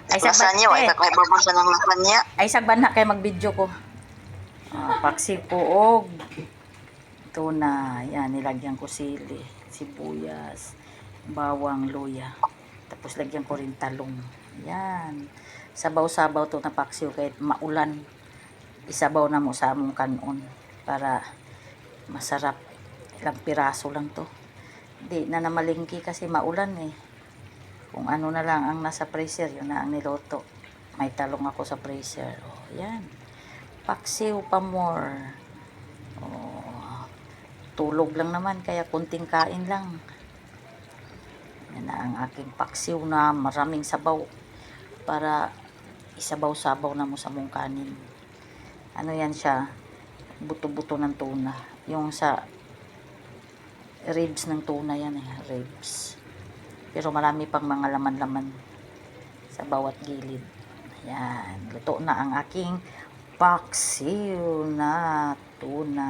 Ay Lasanya, wala ka kay babasa ng lasanya. Ay sagban kay mag-video ko. Paksiw ko og tuna. Yan, nilagyan ko sili, sibuyas, bawang, luya. Tapos lagyan ko rin talong. Yan. Sabaw-sabaw to na paksiw kahit maulan. Isabaw na mo sa among kanon para masarap. Ilang piraso lang to. Di na namalingki kasi maulan eh. Kung ano na lang ang nasa freezer, yun na ang niloto. May talong ako sa freezer. Yan. Paksiw pa more. Tulog lang naman, kaya kunting kain lang. Yan na ang aking paksiw na maraming sabaw. Para isabaw-sabaw na mo sa mong kanin. Ano yan siya? Buto-buto ng tuna. Yung sa ribs ng tuna yan eh. Ribs. Pero marami pang mga laman-laman sa bawat gilid. Ayan. Luto na ang aking paksiw na tuna.